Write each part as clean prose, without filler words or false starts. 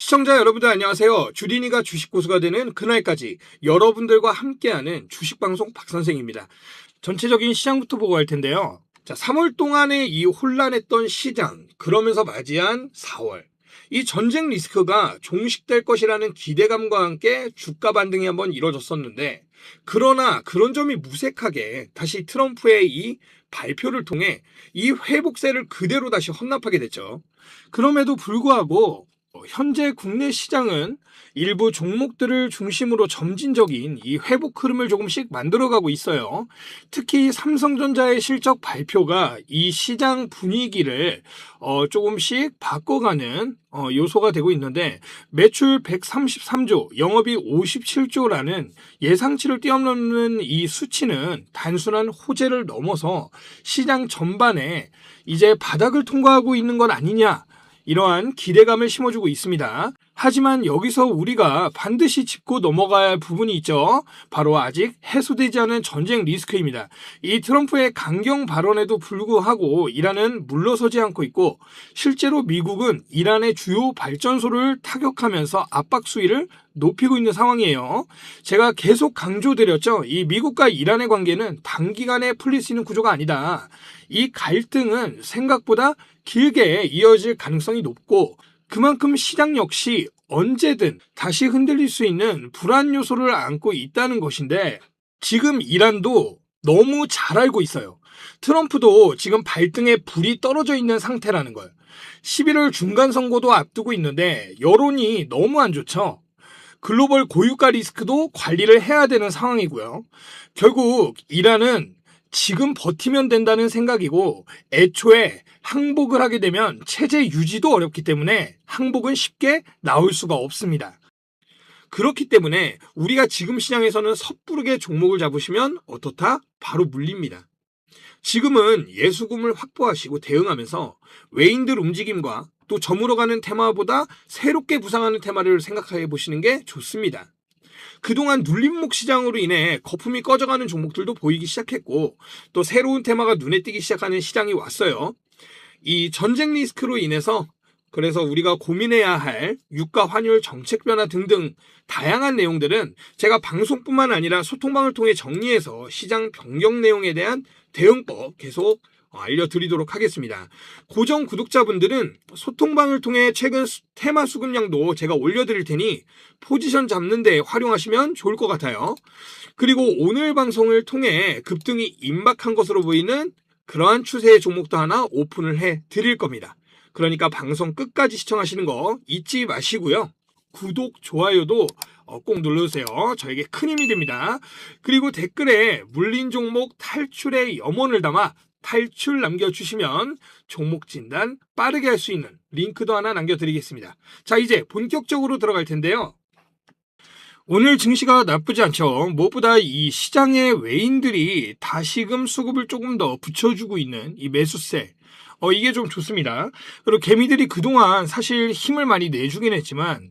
시청자 여러분들 안녕하세요. 주린이가 주식고수가 되는 그날까지 여러분들과 함께하는 주식방송 박선생입니다. 전체적인 시장부터 보고 할 텐데요. 자, 3월 동안에 이 혼란했던 시장, 그러면서 맞이한 4월. 이 전쟁 리스크가 종식될 것이라는 기대감과 함께 주가 반등이 한번 이뤄졌었는데, 그러나 그런 점이 무색하게 다시 트럼프의 이 발표를 통해 이 회복세를 그대로 다시 헌납하게 됐죠. 그럼에도 불구하고 현재 국내 시장은 일부 종목들을 중심으로 점진적인 이 회복 흐름을 조금씩 만들어가고 있어요. 특히 삼성전자의 실적 발표가 이 시장 분위기를 조금씩 바꿔가는 요소가 되고 있는데, 매출 133조, 영업이익 57조라는 예상치를 뛰어넘는 이 수치는 단순한 호재를 넘어서 시장 전반에 이제 바닥을 통과하고 있는 건 아니냐, 이러한 기대감을 심어주고 있습니다. 하지만 여기서 우리가 반드시 짚고 넘어가야 할 부분이 있죠. 바로 아직 해소되지 않은 전쟁 리스크입니다. 이 트럼프의 강경 발언에도 불구하고 이란은 물러서지 않고 있고, 실제로 미국은 이란의 주요 발전소를 타격하면서 압박 수위를 높이고 있는 상황이에요. 제가 계속 강조드렸죠. 이 미국과 이란의 관계는 단기간에 풀릴 수 있는 구조가 아니다. 이 갈등은 생각보다 길게 이어질 가능성이 높고, 그만큼 시장 역시 언제든 다시 흔들릴 수 있는 불안 요소를 안고 있다는 것인데, 지금 이란도 너무 잘 알고 있어요. 트럼프도 지금 발등에 불이 떨어져 있는 상태라는 걸. 11월 중간 선거도 앞두고 있는데 여론이 너무 안 좋죠. 글로벌 고유가 리스크도 관리를 해야 되는 상황이고요. 결국 이란은 지금 버티면 된다는 생각이고, 애초에 항복을 하게 되면 체제 유지도 어렵기 때문에 항복은 쉽게 나올 수가 없습니다. 그렇기 때문에 우리가 지금 시장에서는 섣부르게 종목을 잡으시면 어떻다? 바로 물립니다. 지금은 예수금을 확보하시고 대응하면서 외인들 움직임과 또 저물어가는 테마보다 새롭게 부상하는 테마를 생각해 보시는 게 좋습니다. 그동안 눌림목 시장으로 인해 거품이 꺼져가는 종목들도 보이기 시작했고, 또 새로운 테마가 눈에 띄기 시작하는 시장이 왔어요. 이 전쟁 리스크로 인해서 그래서 우리가 고민해야 할 유가 환율 정책 변화 등등 다양한 내용들은 제가 방송뿐만 아니라 소통방을 통해 정리해서 시장 변경 내용에 대한 대응법 계속 알려드리도록 하겠습니다. 고정 구독자분들은 소통방을 통해 최근 테마 수급량도 제가 올려드릴 테니 포지션 잡는 데 활용하시면 좋을 것 같아요. 그리고 오늘 방송을 통해 급등이 임박한 것으로 보이는 그러한 추세의 종목도 하나 오픈을 해 드릴 겁니다. 그러니까 방송 끝까지 시청하시는 거 잊지 마시고요. 구독, 좋아요도 꼭 눌러주세요. 저에게 큰 힘이 됩니다. 그리고 댓글에 물린 종목 탈출의 염원을 담아 탈출 남겨주시면 종목 진단 빠르게 할 수 있는 링크도 하나 남겨드리겠습니다. 자, 이제 본격적으로 들어갈 텐데요. 오늘 증시가 나쁘지 않죠. 무엇보다 이 시장의 외인들이 다시금 수급을 조금 더 붙여주고 있는 이 매수세, 이게 좀 좋습니다. 그리고 개미들이 그동안 사실 힘을 많이 내주긴 했지만,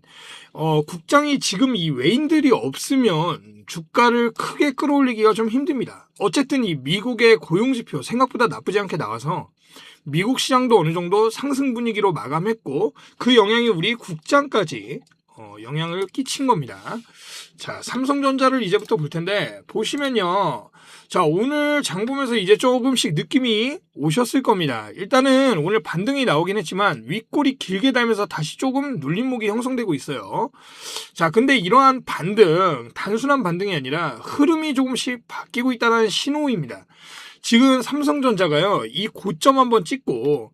국장이 지금 이 외인들이 없으면 주가를 크게 끌어올리기가 좀 힘듭니다. 어쨌든 이 미국의 고용지표 생각보다 나쁘지 않게 나와서 미국 시장도 어느 정도 상승 분위기로 마감했고, 그 영향이 우리 국장까지 영향을 끼친 겁니다. 자, 삼성전자를 이제부터 볼 텐데, 보시면요. 자, 오늘 장 보면서 이제 조금씩 느낌이 오셨을 겁니다. 일단은 오늘 반등이 나오긴 했지만 윗골이 길게 달면서 다시 조금 눌림목이 형성되고 있어요. 자, 근데 이러한 반등, 단순한 반등이 아니라 흐름이 조금씩 바뀌고 있다는 신호입니다. 지금 삼성전자가요, 이 고점 한번 찍고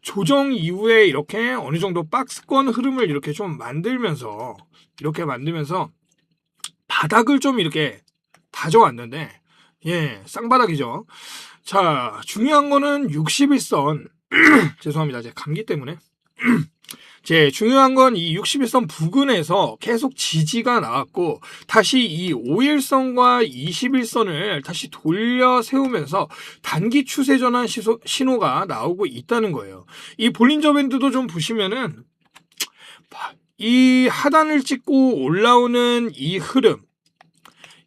조정 이후에 이렇게 어느 정도 박스권 흐름을 이렇게 좀 만들면서 바닥을 좀 이렇게 다져왔는데, 예, 쌍바닥이죠. 자, 중요한 거는 61선 죄송합니다. 제 감기 때문에 이제 중요한 건 이 61선 부근에서 계속 지지가 나왔고 다시 이 5일선과 21선을 다시 돌려 세우면서 단기 추세 전환 신호가 나오고 있다는 거예요. 이 볼린저 밴드도 좀 보시면은 이 하단을 찍고 올라오는 이 흐름,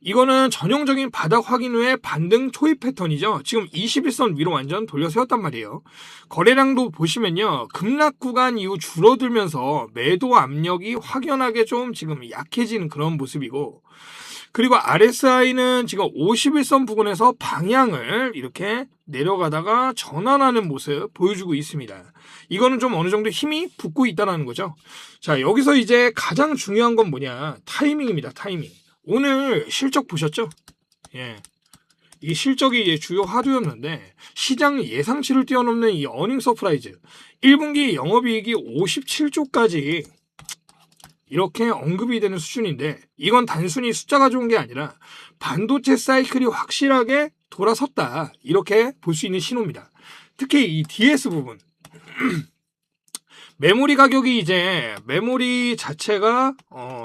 이거는 전형적인 바닥 확인 후에 반등 초입 패턴이죠. 지금 21선 위로 완전 돌려 세웠단 말이에요. 거래량도 보시면요, 급락 구간 이후 줄어들면서 매도 압력이 확연하게 좀 지금 약해지는 그런 모습이고, 그리고 RSI는 지금 51선 부근에서 방향을 이렇게 내려가다가 전환하는 모습 보여주고 있습니다. 이거는 좀 어느 정도 힘이 붙고 있다는 거죠. 자, 여기서 이제 가장 중요한 건 뭐냐, 타이밍입니다. 타이밍. 오늘 실적 보셨죠? 예. 이 실적이 주요 화두였는데 시장 예상치를 뛰어넘는 이 어닝 서프라이즈, 1분기 영업이익이 57조까지 이렇게 언급이 되는 수준인데, 이건 단순히 숫자가 좋은 게 아니라 반도체 사이클이 확실하게 돌아섰다, 이렇게 볼 수 있는 신호입니다. 특히 이 DS 부분 메모리 가격이 이제 메모리 자체가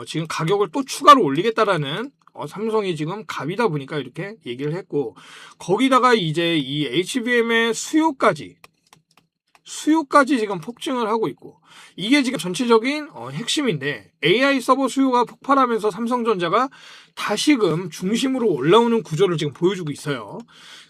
지금 가격을 또 추가로 올리겠다라는 삼성이 지금 갑이다 보니까 이렇게 얘기를 했고, 거기다가 이제 이 HBM의 수요까지 지금 폭증을 하고 있고, 이게 지금 전체적인 핵심인데, AI 서버 수요가 폭발하면서 삼성전자가 다시금 중심으로 올라오는 구조를 지금 보여주고 있어요.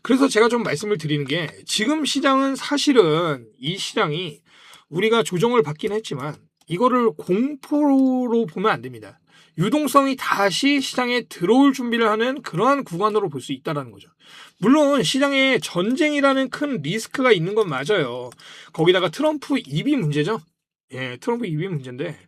그래서 제가 좀 말씀을 드리는 게, 지금 시장은 사실은 이 시장이 우리가 조정을 받긴 했지만 이거를 공포로 보면 안 됩니다. 유동성이 다시 시장에 들어올 준비를 하는 그러한 구간으로 볼 수 있다는 거죠. 물론 시장에 전쟁이라는 큰 리스크가 있는 건 맞아요. 거기다가 트럼프 입이 문제죠. 예, 트럼프 입이 문제인데,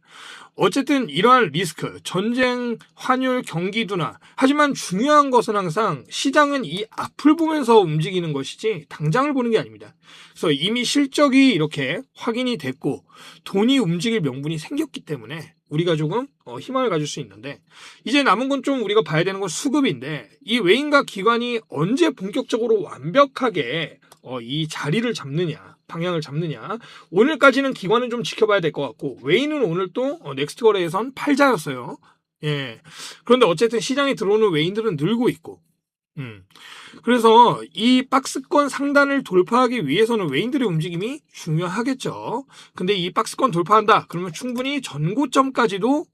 어쨌든 이러한 리스크, 전쟁, 환율, 경기 둔화. 하지만 중요한 것은 항상 시장은 이 앞을 보면서 움직이는 것이지 당장을 보는 게 아닙니다. 그래서 이미 실적이 이렇게 확인이 됐고 돈이 움직일 명분이 생겼기 때문에 우리가 조금 희망을 가질 수 있는데, 이제 남은 건 좀 우리가 봐야 되는 건 수급인데, 이 외인과 기관이 언제 본격적으로 완벽하게 이 자리를 잡느냐, 방향을 잡느냐. 오늘까지는 기관은 좀 지켜봐야 될 것 같고, 외인은 오늘 또 넥스트 거래에선 팔자였어요. 예. 그런데 어쨌든 시장에 들어오는 외인들은 늘고 있고, 그래서 이 박스권 상단을 돌파하기 위해서는 외인들의 움직임이 중요하겠죠. 근데 이 박스권 돌파한다 그러면 충분히 전고점까지도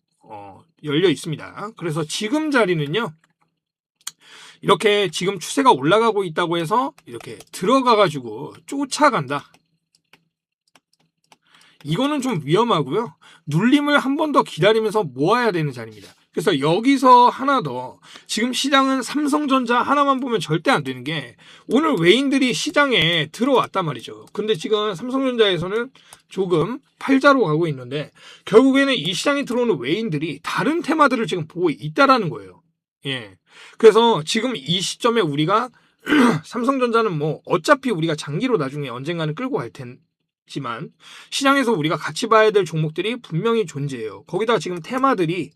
열려 있습니다. 그래서 지금 자리는요, 이렇게 지금 추세가 올라가고 있다고 해서 이렇게 들어가가지고 쫓아간다, 이거는 좀 위험하고요. 눌림을 한 번 더 기다리면서 모아야 되는 자리입니다. 그래서 여기서 하나 더, 지금 시장은 삼성전자 하나만 보면 절대 안 되는 게, 오늘 외인들이 시장에 들어왔단 말이죠. 근데 지금 삼성전자에서는 조금 팔자로 가고 있는데, 결국에는 이 시장에 들어오는 외인들이 다른 테마들을 지금 보고 있다라는 거예요. 예. 그래서 지금 이 시점에 우리가 삼성전자는 뭐 어차피 우리가 장기로 나중에 언젠가는 끌고 갈 텐지만, 시장에서 우리가 같이 봐야 될 종목들이 분명히 존재해요. 거기다가 지금 테마들이,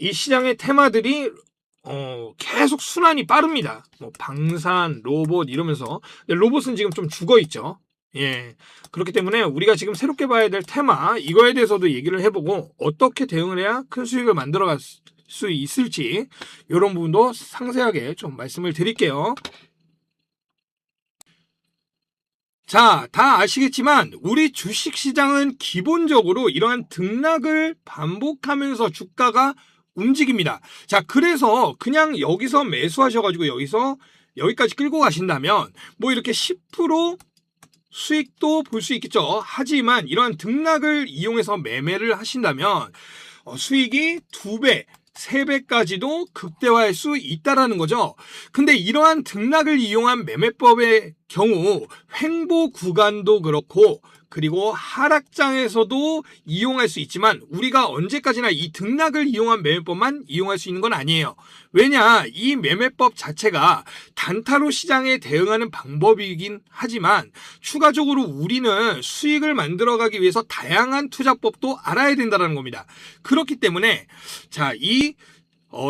이 시장의 테마들이 계속 순환이 빠릅니다. 뭐 방산, 로봇 이러면서. 근데 로봇은 지금 좀 죽어 있죠. 예. 그렇기 때문에 우리가 지금 새롭게 봐야 될 테마, 이거에 대해서도 얘기를 해보고 어떻게 대응을 해야 큰 수익을 만들어갈 수 있을지, 이런 부분도 상세하게 좀 말씀을 드릴게요. 자, 다 아시겠지만 우리 주식시장은 기본적으로 이러한 등락을 반복하면서 주가가 움직입니다. 자, 그래서 그냥 여기서 매수하셔가지고 여기까지 끌고 가신다면 뭐 이렇게 10% 수익도 볼 수 있겠죠. 하지만 이러한 등락을 이용해서 매매를 하신다면 수익이 2배, 3배까지도 극대화할 수 있다라는 거죠. 근데 이러한 등락을 이용한 매매법의 경우 횡보 구간도 그렇고, 그리고 하락장에서도 이용할 수 있지만 우리가 언제까지나 이 등락을 이용한 매매법만 이용할 수 있는 건 아니에요. 왜냐, 이 매매법 자체가 단타로 시장에 대응하는 방법이긴 하지만 추가적으로 우리는 수익을 만들어가기 위해서 다양한 투자법도 알아야 된다는 겁니다. 그렇기 때문에 자, 이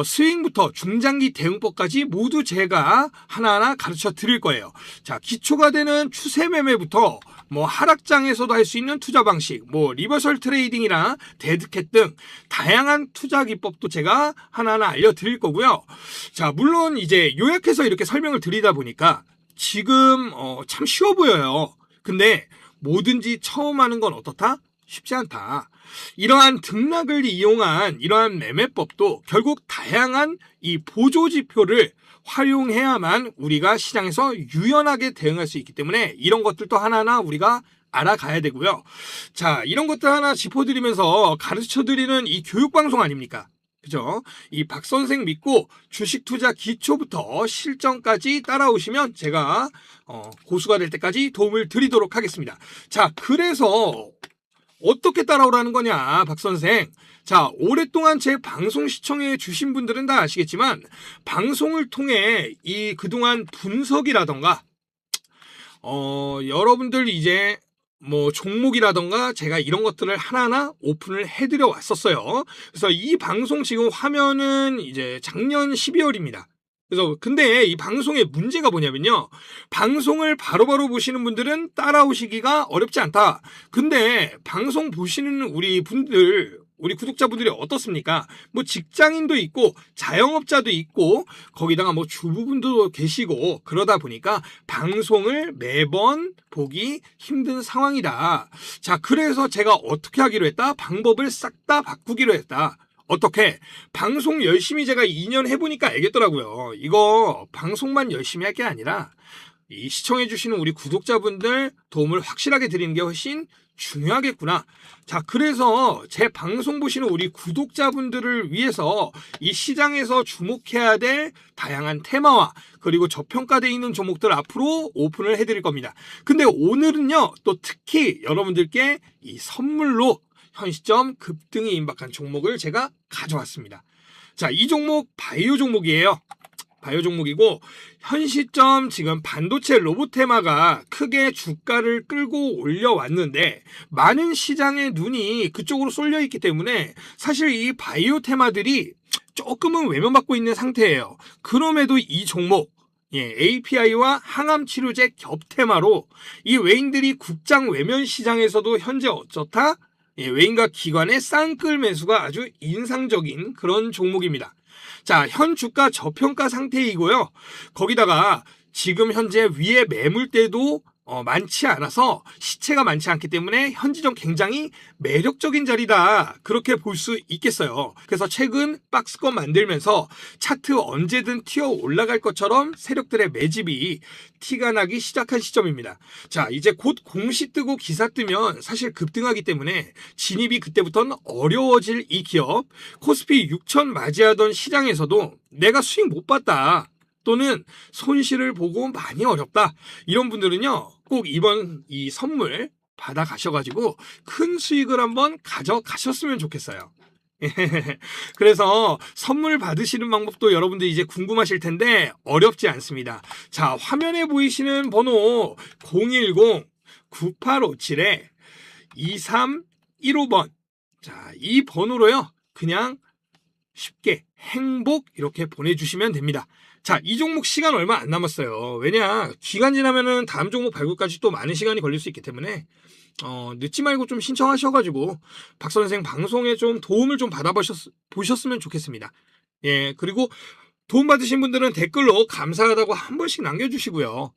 스윙부터 중장기 대응법까지 모두 제가 하나하나 가르쳐 드릴 거예요. 자, 기초가 되는 추세 매매부터 뭐 하락장에서도 할 수 있는 투자 방식, 뭐 리버설 트레이딩이나 데드캣 등 다양한 투자 기법도 제가 하나하나 알려드릴 거고요. 자, 물론 이제 요약해서 이렇게 설명을 드리다 보니까 지금 참 쉬워 보여요. 근데 뭐든지 처음 하는 건 어떻다? 쉽지 않다. 이러한 등락을 이용한 이러한 매매법도 결국 다양한 이 보조지표를 활용해야만 우리가 시장에서 유연하게 대응할 수 있기 때문에 이런 것들도 하나하나 우리가 알아가야 되고요. 자, 이런 것들 하나 짚어드리면서 가르쳐드리는 이 교육방송 아닙니까? 그죠? 이 박 선생 믿고 주식 투자 기초부터 실전까지 따라오시면 제가 고수가 될 때까지 도움을 드리도록 하겠습니다. 자, 그래서 어떻게 따라오라는 거냐, 박 선생. 자, 오랫동안 제 방송 시청해 주신 분들은 다 아시겠지만 방송을 통해 이 그동안 분석이라던가 여러분들 이제 뭐 종목이라던가 제가 이런 것들을 하나하나 오픈을 해드려 왔었어요. 그래서 이 방송 지금 화면은 이제 작년 12월입니다. 그래서 근데 이 방송의 문제가 뭐냐면요. 방송을 바로바로 보시는 분들은 따라오시기가 어렵지 않다. 근데 방송 보시는 우리 구독자분들이 어떻습니까? 뭐 직장인도 있고 자영업자도 있고 거기다가 뭐 주부분도 계시고 그러다 보니까 방송을 매번 보기 힘든 상황이다. 자, 그래서 제가 어떻게 하기로 했다? 방법을 싹 다 바꾸기로 했다. 어떻게? 방송 열심히 제가 2년 해보니까 알겠더라고요. 이거 방송만 열심히 할 게 아니라 이 시청해주시는 우리 구독자분들 도움을 확실하게 드리는 게 훨씬 중요하겠구나. 자, 그래서 제 방송 보시는 우리 구독자분들을 위해서 이 시장에서 주목해야 될 다양한 테마와 그리고 저평가되어 있는 종목들 앞으로 오픈을 해드릴 겁니다. 근데 오늘은요, 또 특히 여러분들께 이 선물로 현 시점 급등이 임박한 종목을 제가 가져왔습니다. 자, 이 종목 바이오 종목이에요. 바이오 종목이고 현 시점 지금 반도체 로봇 테마가 크게 주가를 끌고 올려왔는데 많은 시장의 눈이 그쪽으로 쏠려 있기 때문에 사실 이 바이오 테마들이 조금은 외면받고 있는 상태예요. 그럼에도 이 종목 API와 항암 치료제 겹 테마로 이 외인들이 국장 외면 시장에서도 현재 어쩌다 외인과 기관의 쌍끌 매수가 아주 인상적인 그런 종목입니다. 자, 현 주가 저평가 상태이고요. 거기다가 지금 현재 위에 매물대도 많지 않아서 시체가 많지 않기 때문에 현지점 굉장히 매력적인 자리다. 그렇게 볼 수 있겠어요. 그래서 최근 박스권 만들면서 차트 언제든 튀어 올라갈 것처럼 세력들의 매집이 티가 나기 시작한 시점입니다. 자, 이제 곧 공시 뜨고 기사 뜨면 사실 급등하기 때문에 진입이 그때부터는 어려워질 이 기업. 코스피 6천 맞이하던 시장에서도 내가 수익 못 봤다. 또는 손실을 보고 많이 어렵다. 이런 분들은요, 꼭 이번 이 선물 받아 가셔가지고 큰 수익을 한번 가져가셨으면 좋겠어요. 그래서 선물 받으시는 방법도 여러분들 이제 궁금하실 텐데 어렵지 않습니다. 자, 화면에 보이시는 번호 010-9857-2315번. 자, 이 번호로요, 그냥 쉽게 행복 이렇게 보내주시면 됩니다. 자, 이 종목 시간 얼마 안 남았어요. 왜냐, 기간 지나면은 다음 종목 발굴까지 또 많은 시간이 걸릴 수 있기 때문에 늦지 말고 좀 신청하셔가지고 박 선생 방송에 좀 도움을 좀 받아보셨으면 좋겠습니다. 예, 그리고 도움 받으신 분들은 댓글로 감사하다고 한 번씩 남겨주시고요.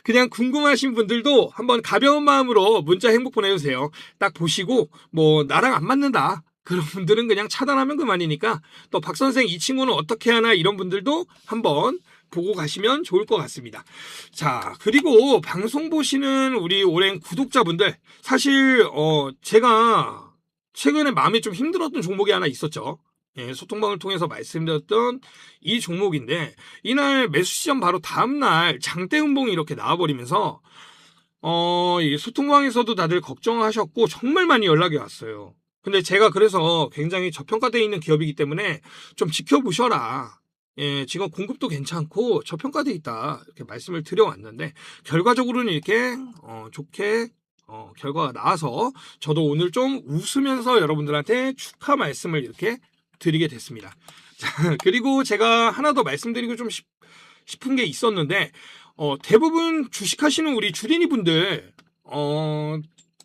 그냥 궁금하신 분들도 한번 가벼운 마음으로 문자 행복 보내주세요. 딱 보시고 뭐 나랑 안 맞는다, 그런 분들은 그냥 차단하면 그만이니까, 또 박 선생 이 친구는 어떻게 하나, 이런 분들도 한번 보고 가시면 좋을 것 같습니다. 자, 그리고 방송 보시는 우리 오랜 구독자분들, 사실 제가 최근에 마음이 좀 힘들었던 종목이 하나 있었죠. 예, 소통방을 통해서 말씀드렸던 이 종목인데, 이날 매수 시점 바로 다음날 장대 음봉이 이렇게 나와버리면서 이 소통방에서도 다들 걱정하셨고 정말 많이 연락이 왔어요. 근데 제가 그래서 굉장히 저평가되어 있는 기업이기 때문에 좀 지켜보셔라. 예, 지금 공급도 괜찮고 저평가되어 있다, 이렇게 말씀을 드려왔는데 결과적으로는 이렇게 좋게 결과가 나와서 저도 오늘 좀 웃으면서 여러분들한테 축하 말씀을 이렇게 드리게 됐습니다. 자, 그리고 제가 하나 더 말씀드리고 좀 싶은 게 있었는데, 대부분 주식하시는 우리 주린이 분들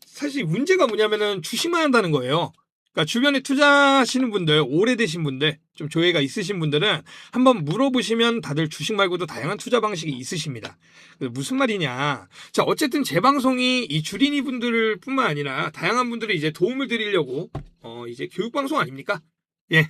사실 문제가 뭐냐면은 주식만 한다는 거예요. 그러니까 주변에 투자하시는 분들, 오래되신 분들, 좀 조예가 있으신 분들은 한번 물어보시면 다들 주식 말고도 다양한 투자 방식이 있으십니다. 무슨 말이냐. 자, 어쨌든 제 방송이 이 주린이 분들 뿐만 아니라 다양한 분들이 이제 도움을 드리려고, 이제 교육방송 아닙니까? 예.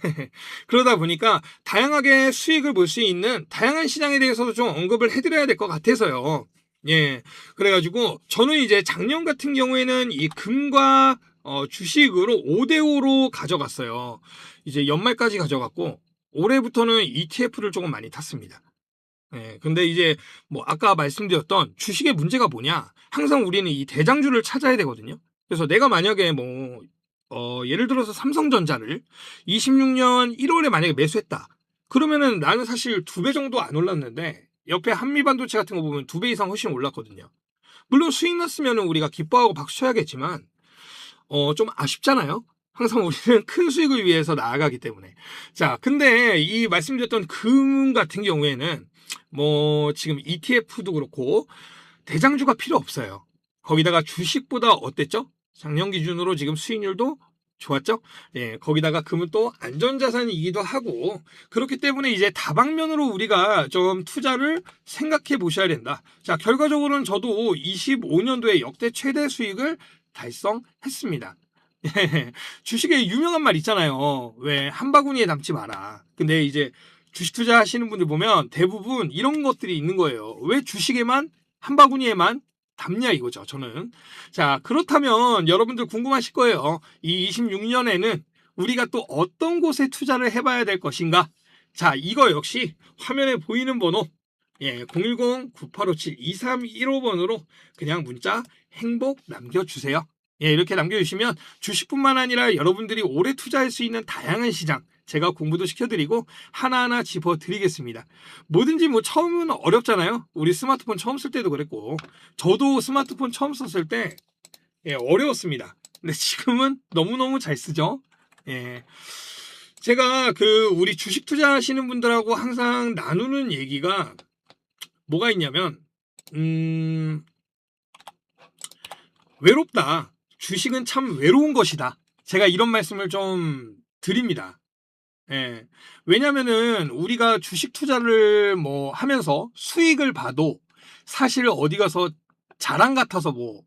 그러다 보니까 다양하게 수익을 볼 수 있는 다양한 시장에 대해서도 좀 언급을 해드려야 될 것 같아서요. 예. 그래가지고 저는 이제 작년 같은 경우에는 이 금과 주식으로 5대5로 가져갔어요. 이제 연말까지 가져갔고 올해부터는 ETF를 조금 많이 탔습니다. 예. 근데 이제 뭐 아까 말씀드렸던 주식의 문제가 뭐냐? 항상 우리는 이 대장주를 찾아야 되거든요. 그래서 내가 만약에 뭐 예를 들어서 삼성전자를 26년 1월에 만약에 매수했다. 그러면은 나는 사실 2배 정도 안 올랐는데 옆에 한미반도체 같은 거 보면 2배 이상 훨씬 올랐거든요. 물론 수익 났으면 우리가 기뻐하고 박수 쳐야겠지만 좀 아쉽잖아요. 항상 우리는 큰 수익을 위해서 나아가기 때문에. 자, 근데 이 말씀드렸던 금 같은 경우에는 뭐 지금 ETF도 그렇고 대장주가 필요 없어요. 거기다가 주식보다 어땠죠? 작년 기준으로 지금 수익률도 좋았죠? 예, 거기다가 금은 또 안전자산이기도 하고, 그렇기 때문에 이제 다방면으로 우리가 좀 투자를 생각해 보셔야 된다. 자, 결과적으로는 저도 25년도에 역대 최대 수익을 달성했습니다. 예, 주식에 유명한 말 있잖아요. 왜, 한 바구니에 담지 마라. 근데 이제 주식 투자 하시는 분들 보면 대부분 이런 것들이 있는 거예요. 왜 주식에만, 한 바구니에만 담냐 이거죠, 저는. 자, 그렇다면 여러분들 궁금하실 거예요. 이 26년에는 우리가 또 어떤 곳에 투자를 해봐야 될 것인가? 자, 이거 역시 화면에 보이는 번호, 예, 010-9857-2315번으로 그냥 문자 행복 남겨주세요. 예, 이렇게 남겨주시면 주식뿐만 아니라 여러분들이 오래 투자할 수 있는 다양한 시장, 제가 공부도 시켜드리고 하나하나 짚어드리겠습니다. 뭐든지 뭐 처음은 어렵잖아요. 우리 스마트폰 처음 쓸 때도 그랬고 저도 스마트폰 처음 썼을 때 예, 어려웠습니다. 근데 지금은 너무너무 잘 쓰죠. 예. 제가 우리 주식 투자하시는 분들하고 항상 나누는 얘기가 뭐가 있냐면 외롭다. 주식은 참 외로운 것이다. 제가 이런 말씀을 좀 드립니다. 예. 왜냐면은 우리가 주식 투자를 뭐 하면서 수익을 봐도 사실 어디 가서 자랑 같아서 뭐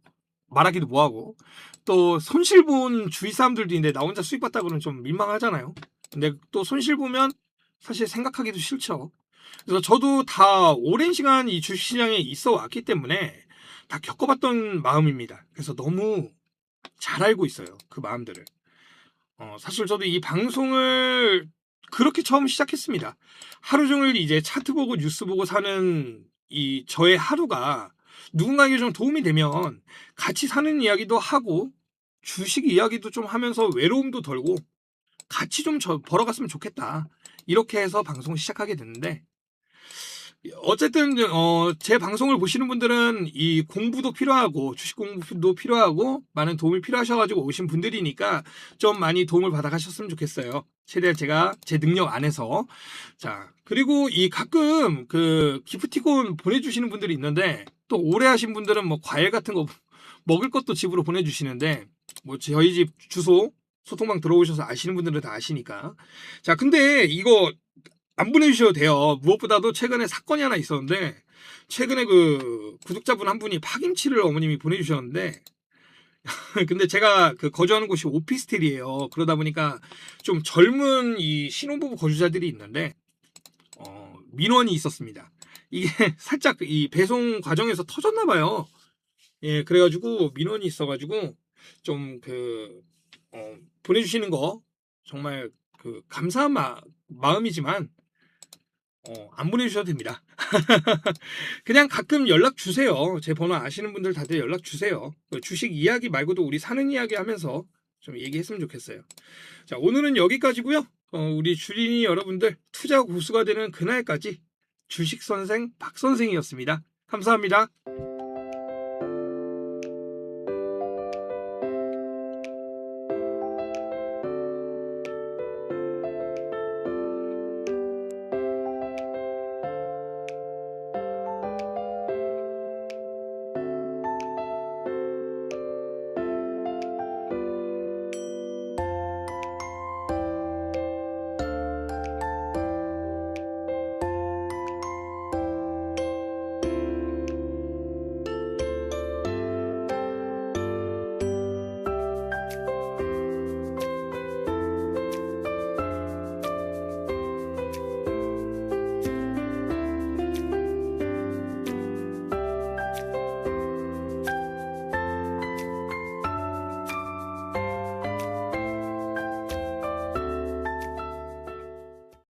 말하기도 뭐하고 또 손실 본 주위 사람들도 있는데 나 혼자 수익 봤다 그러면 좀 민망하잖아요. 근데 또 손실 보면 사실 생각하기도 싫죠. 그래서 저도 다 오랜 시간 이 주식시장에 있어 왔기 때문에 다 겪어봤던 마음입니다. 그래서 너무 잘 알고 있어요. 그 마음들을. 사실 저도 이 방송을 그렇게 처음 시작했습니다. 하루 종일 이제 차트 보고 뉴스 보고 사는 이 저의 하루가 누군가에게 좀 도움이 되면 같이 사는 이야기도 하고 주식 이야기도 좀 하면서 외로움도 덜고 같이 좀 벌어갔으면 좋겠다. 이렇게 해서 방송 시작하게 됐는데 어쨌든 제 방송을 보시는 분들은 이 공부도 필요하고 주식 공부도 필요하고 많은 도움이 필요하셔가지고 오신 분들이니까 좀 많이 도움을 받아가셨으면 좋겠어요. 최대한 제가 제 능력 안에서. 자, 그리고 이 가끔 그 기프티콘 보내주시는 분들이 있는데 또 오래 하신 분들은 뭐 과일 같은 거 먹을 것도 집으로 보내주시는데 뭐 저희 집 주소 소통방 들어오셔서 아시는 분들은 다 아시니까. 자, 근데 이거 안 보내주셔도 돼요. 무엇보다도 최근에 사건이 하나 있었는데 최근에 그 구독자분 한 분이 파김치를 어머님이 보내주셨는데 근데 제가 그 거주하는 곳이 오피스텔이에요. 그러다 보니까 좀 젊은 이 신혼부부 거주자들이 있는데 민원이 있었습니다. 이게 살짝 이 배송 과정에서 터졌나 봐요. 예, 그래가지고 민원이 있어가지고 좀 보내주시는 거 정말 감사한 마음이지만 안 보내주셔도 됩니다. 그냥 가끔 연락 주세요. 제 번호 아시는 분들 다들 연락 주세요. 주식 이야기 말고도 우리 사는 이야기 하면서 좀 얘기했으면 좋겠어요. 자, 오늘은 여기까지고요. 우리 주린이 여러분들 투자 고수가 되는 그날까지 주식 선생 박 선생이었습니다. 감사합니다.